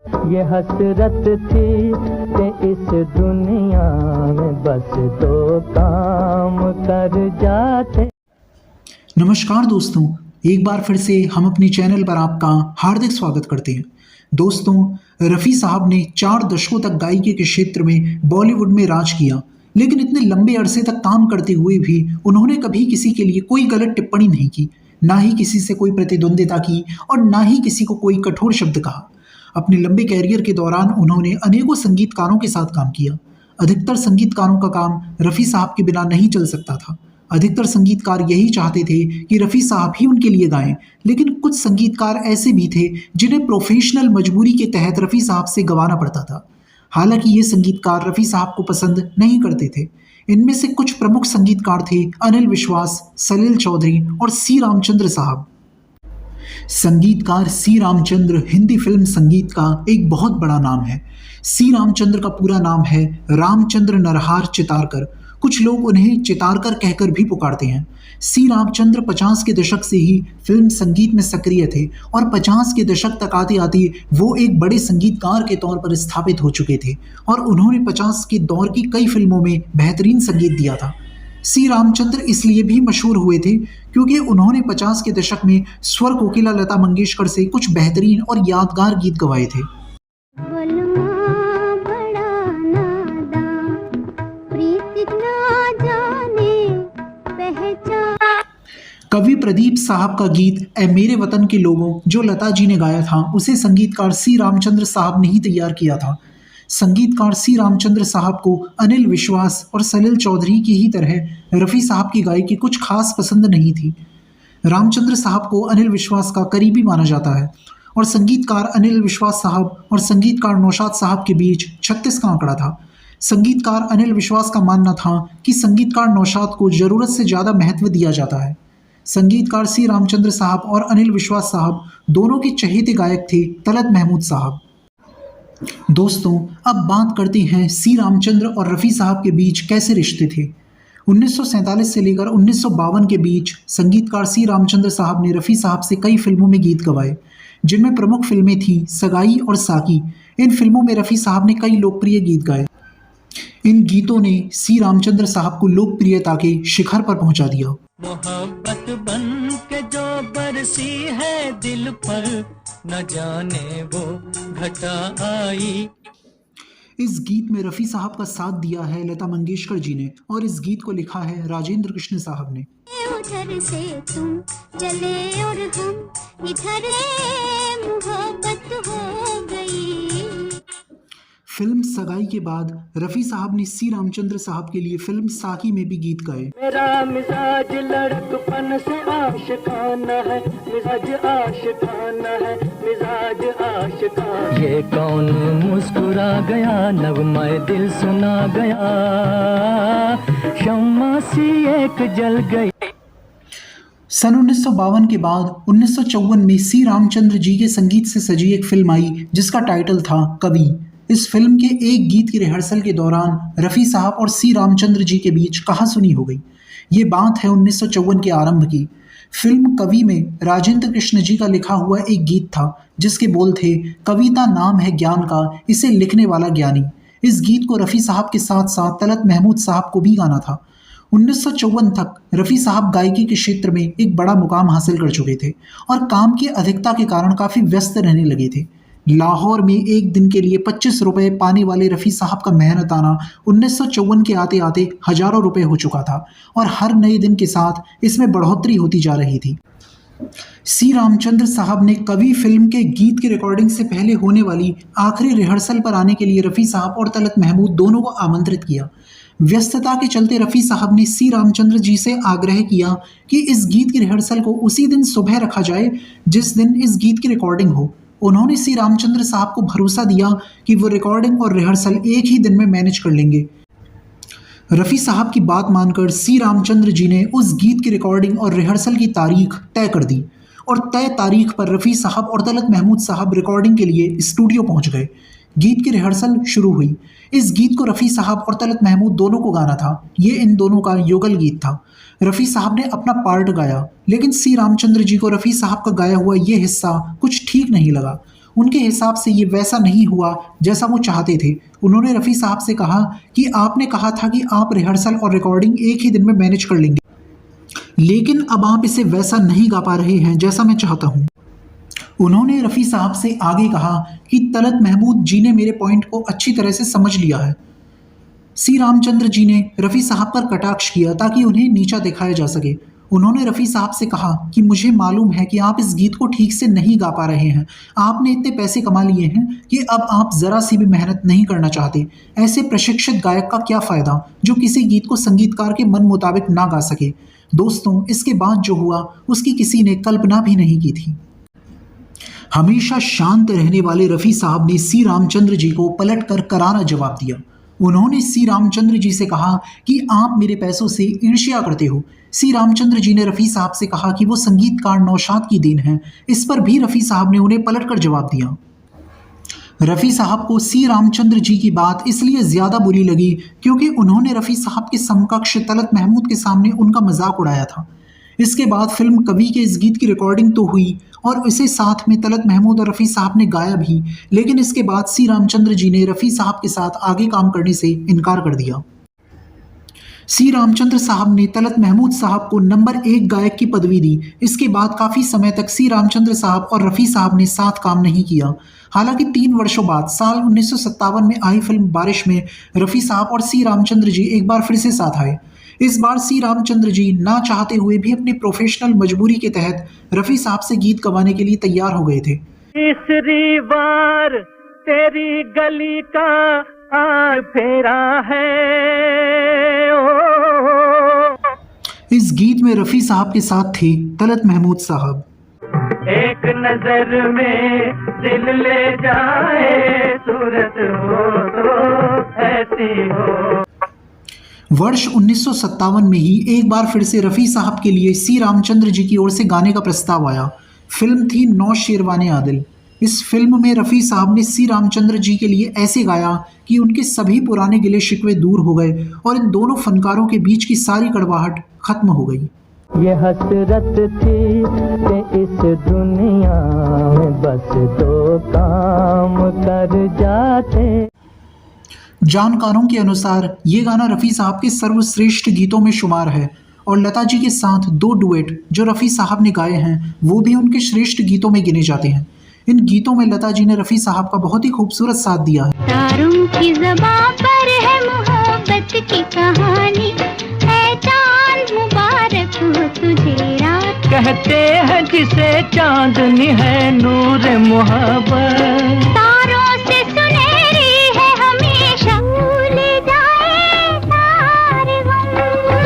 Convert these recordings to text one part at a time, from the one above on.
ये हसरत थी कि इस दुनिया में बस दो काम कर जाते। नमस्कार दोस्तों, एक बार फिर से हम अपनी चैनल पर आपका हार्दिक स्वागत करते हैं। दोस्तों, रफ़ी साहब ने 4 दशकों तक गायकी के क्षेत्र में बॉलीवुड में राज किया, लेकिन इतने लंबे अरसे तक काम करते हुए भी उन्होंने कभी किसी के लिए कोई गलत टिप्पणी नहीं की, ना ही किसी से कोई प्रतिद्वंदिता की और ना ही किसी को कोई कठोर शब्द कहा। अपने लंबे कैरियर के दौरान उन्होंने अनेकों संगीतकारों के साथ काम किया। अधिकतर संगीतकारों का काम रफ़ी साहब के बिना नहीं चल सकता था। अधिकतर संगीतकार यही चाहते थे कि रफ़ी साहब ही उनके लिए गाएं, लेकिन कुछ संगीतकार ऐसे भी थे जिन्हें प्रोफेशनल मजबूरी के तहत रफ़ी साहब से गवाना पड़ता था। हालांकि ये संगीतकार रफ़ी साहब को पसंद नहीं करते थे। इनमें से कुछ प्रमुख संगीतकार थे अनिल विश्वास, सलील चौधरी और सी रामचंद्र साहब। संगीतकार सी रामचंद्र हिंदी फिल्म संगीत का एक बहुत बड़ा नाम है। सी रामचंद्र का पूरा नाम है रामचंद्र नरहार चितारकर। कुछ लोग उन्हें चितारकर कहकर भी पुकारते हैं। सी रामचंद्र 50 के दशक से ही फिल्म संगीत में सक्रिय थे और 50 के दशक तक आते आते वो एक बड़े संगीतकार के तौर पर स्थापित हो चुके थे और उन्होंने 50 के दौर की कई फिल्मों में बेहतरीन संगीत दिया था। सी रामचंद्र इसलिए भी मशहूर हुए थे क्योंकि उन्होंने 50 के दशक में स्वर कोकिला लता मंगेशकर से कुछ बेहतरीन और यादगार गीत गवाए थे। कवि प्रदीप साहब का गीत ए मेरे वतन के लोगों जो लता जी ने गाया था, उसे संगीतकार सी रामचंद्र साहब ने ही तैयार किया था। संगीतकार सी रामचंद्र साहब को अनिल विश्वास और सलील चौधरी की ही तरह रफ़ी साहब की गायकी कुछ खास पसंद नहीं थी। रामचंद्र साहब को अनिल विश्वास का करीबी माना जाता है और संगीतकार अनिल विश्वास साहब और संगीतकार नौशाद साहब के बीच 36 का आंकड़ा था। संगीतकार अनिल विश्वास का मानना था कि संगीतकार नौशाद को ज़रूरत से ज़्यादा महत्व दिया जाता है। संगीतकार सी रामचंद्र साहब और अनिल विश्वास साहब दोनों के चहेते गायक थे तलत महमूद साहब। दोस्तों, अब बात करते हैं सी रामचंद्र और रफ़ी साहब के बीच कैसे रिश्ते थे। 1947 से लेकर 1952 के बीच संगीतकार सी रामचंद्र साहब ने रफ़ी साहब से कई फिल्मों में गीत गवाए, जिनमें प्रमुख फिल्में थीं सगाई और साकी। इन फिल्मों में रफ़ी साहब ने कई लोकप्रिय गीत गाए। इन गीतों ने सी रामचंद्र साहब को लोकप्रियता के शिखर पर पहुंचा दिया। मोहब्बत बन के जो बरसी है दिल पर, न जाने वो घटा आई। इस गीत में रफ़ी साहब का साथ दिया है लता मंगेशकर जी ने और इस गीत को लिखा है राजेंद्र कृष्ण साहब ने। उधर से तुम चले और हम इधर, मोहब्बत हो गई। फिल्म सगाई के बाद रफ़ी साहब ने सी रामचंद्र साहब के लिए फिल्म साकी में भी गीत गाए। मेरा मिजाज लड़कपन से आशिकाना है, मिजाज आशिकाना है, मिजाज आशिकाना। ये कौन मुस्कुरा गया, नगमाए दिल सुना गया, शम्मा सी एक जल गई। सन 1952 के बाद 1954 में सी रामचंद्र जी के संगीत से सजी एक फिल्म आई जिसका टाइटल था कवि। इस फिल्म के एक गीत की रिहर्सल के दौरान रफ़ी साहब और सी रामचंद्र जी के बीच कहासुनी हो गई। ये बात है 1954 के आरंभ की। फिल्म कवि में राजेंद्र कृष्ण जी का लिखा हुआ एक गीत था जिसके बोल थे, कविता नाम है ज्ञान का, इसे लिखने वाला ज्ञानी। इस गीत को रफ़ी साहब के साथ साथ तलत महमूद साहब को भी गाना था। 1954 तक रफ़ी साहब गायकी के क्षेत्र में एक बड़ा मुकाम हासिल कर चुके थे और काम की अधिकता के कारण काफ़ी व्यस्त रहने लगे थे। लाहौर में एक दिन के लिए 25 रुपये पाने वाले रफ़ी साहब का मेहनताना 1954 के आते आते हज़ारों रुपये हो चुका था और हर नए दिन के साथ इसमें बढ़ोतरी होती जा रही थी। सी रामचंद्र साहब ने कवि फिल्म के गीत की रिकॉर्डिंग से पहले होने वाली आखिरी रिहर्सल पर आने के लिए रफ़ी साहब और तलत महमूद दोनों को आमंत्रित किया। व्यस्तता के चलते रफ़ी साहब ने सी रामचंद्र जी से आग्रह किया कि इस गीत की रिहर्सल को उसी दिन सुबह रखा जाए जिस दिन इस गीत की रिकॉर्डिंग हो। उन्होंने सी रामचंद्र साहब को भरोसा दिया कि वो रिकॉर्डिंग और रिहर्सल एक ही दिन में मैनेज कर लेंगे। रफ़ी साहब की बात मानकर सी रामचंद्र जी ने उस गीत की रिकॉर्डिंग और रिहर्सल की तारीख तय कर दी और तय तारीख पर रफ़ी साहब और तलत महमूद साहब रिकॉर्डिंग के लिए स्टूडियो पहुंच गए। गीत की रिहर्सल शुरू हुई। इस गीत को रफ़ी साहब और तलत महमूद दोनों को गाना था। ये इन दोनों का युगल गीत था। रफ़ी साहब ने अपना पार्ट गाया, लेकिन सी रामचंद्र जी को रफ़ी साहब का गाया हुआ ये हिस्सा कुछ ठीक नहीं लगा। उनके हिसाब से ये वैसा नहीं हुआ जैसा वो चाहते थे। उन्होंने रफ़ी साहब से कहा कि आपने कहा था कि आप रिहर्सल और रिकॉर्डिंग एक ही दिन में मैनेज कर लेंगे, लेकिन अब आप इसे वैसा नहीं गा पा रहे हैं जैसा मैं चाहता हूँ। उन्होंने रफ़ी साहब से आगे कहा कि तलत महमूद जी ने मेरे पॉइंट को अच्छी तरह से समझ लिया है। सी रामचंद्र जी ने रफ़ी साहब पर कटाक्ष किया ताकि उन्हें नीचा दिखाया जा सके। उन्होंने रफ़ी साहब से कहा कि मुझे मालूम है कि आप इस गीत को ठीक से नहीं गा पा रहे हैं। आपने इतने पैसे कमा लिए हैं कि अब आप ज़रा सी भी मेहनत नहीं करना चाहते। ऐसे प्रशिक्षित गायक का क्या फ़ायदा जो किसी गीत को संगीतकार के मन मुताबिक ना गा सके। दोस्तों, इसके बाद जो हुआ उसकी किसी ने कल्पना भी नहीं की थी। हमेशा शांत रहने वाले रफ़ी साहब ने सी रामचंद्र जी को पलटकर करारा जवाब दिया। उन्होंने सी रामचंद्र जी से कहा कि आप मेरे पैसों से ईर्ष्या करते हो। सी रामचंद्र जी ने रफ़ी साहब से कहा कि वो संगीतकार नौशाद की देन है। इस पर भी रफ़ी साहब ने उन्हें पलटकर जवाब दिया। रफ़ी साहब को सी रामचंद्र जी की बात इसलिए ज़्यादा बुरी लगी क्योंकि उन्होंने रफ़ी साहब के समकक्ष तलत महमूद के सामने उनका मजाक उड़ाया था। इसके बाद फिल्म कवि के इस गीत की रिकॉर्डिंग तो हुई और इसे साथ में तलत महमूद और रफ़ी साहब ने गाया भी, लेकिन इसके बाद सी रामचंद्र जी ने रफ़ी साहब के साथ आगे काम करने से इनकार कर दिया। सी रामचंद्र साहब ने तलत महमूद साहब को नंबर 1 गायक की पदवी दी। इसके बाद काफ़ी समय तक सी रामचंद्र साहब और रफ़ी साहब ने साथ काम नहीं किया। हालांकि 3 वर्षों बाद साल 1957 में आई फिल्म बारिश में रफ़ी साहब और सी रामचंद्र जी एक बार फिर से साथ आए। इस बार सी रामचंद्र जी ना चाहते हुए भी अपनी प्रोफेशनल मजबूरी के तहत रफ़ी साहब से गीत गवाने के लिए तैयार हो गए थे। तीसरी बार तेरी गली का आ फेरा है ओ। इस गीत में रफ़ी साहब के साथ थे तलत महमूद साहब। एक नजर में दिल ले जाए सूरत हो तो ऐसी हो। वर्ष 1957 में ही एक बार फिर से रफ़ी साहब के लिए सी रामचंद्र जी की ओर से गाने का प्रस्ताव आया। फिल्म थी नौ शेरवाने आदिल। इस फिल्म में रफ़ी साहब ने सी रामचंद्र जी के लिए ऐसे गाया कि उनके सभी पुराने गिले शिकवे दूर हो गए और इन दोनों फनकारों के बीच की सारी कड़वाहट खत्म हो गई। ये हसरत थी कि इस दुनिया में बस 2 काम कर जाते। जानकारों के अनुसार ये गाना रफ़ी साहब के सर्वश्रेष्ठ गीतों में शुमार है और लता जी के साथ 2 डुएट जो रफ़ी साहब ने गाए हैं वो भी उनके श्रेष्ठ गीतों में गिने जाते हैं। इन गीतों में लता जी ने रफ़ी साहब का बहुत ही खूबसूरत साथ दिया है। तारों की ज़बां पर है मोहब्बत की कहानी, है चांद मुबारक हो तुझे रात। कहते हैं जिसे चांदनी है नूर मोहब्बत। तारों से सुनहरी है हमेशा, भूल जाए सारे गम,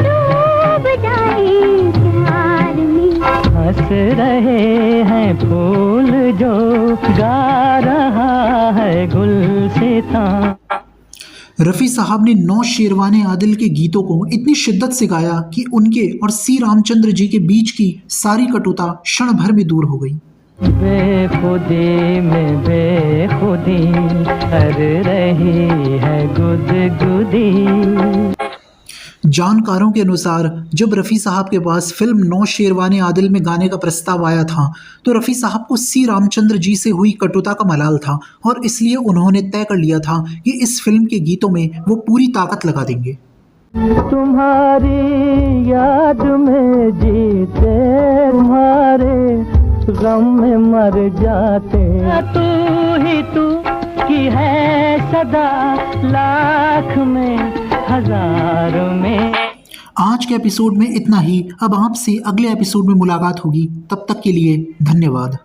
डूब जाए प्यार में। हंस रहे हैं फूल जो गा रहा है गुलसिता। रफ़ी साहब ने 9 शेरवाने आदिल के गीतों को इतनी शिद्दत से गाया कि उनके और सी रामचंद्र जी के बीच की सारी कटुता क्षण भर में दूर हो गई। बेखुदी में बेखुदी कर रही है गुदगुदी। जानकारों के अनुसार जब रफ़ी साहब के पास फिल्म 9 शेरवाने आदिल में गाने का प्रस्ताव आया था तो रफ़ी साहब को सी रामचंद्र जी से हुई कटुता का मलाल था और इसलिए उन्होंने तय कर लिया था कि इस फिल्म के गीतों में वो पूरी ताकत लगा देंगे। तुम्हारी याद में जीते, तुम्हारे गम में मर जाते। तू ही तू की है सदा, लाख में हजारों में। आज के एपिसोड में इतना ही। अब आपसे अगले एपिसोड में मुलाकात होगी। तब तक के लिए धन्यवाद।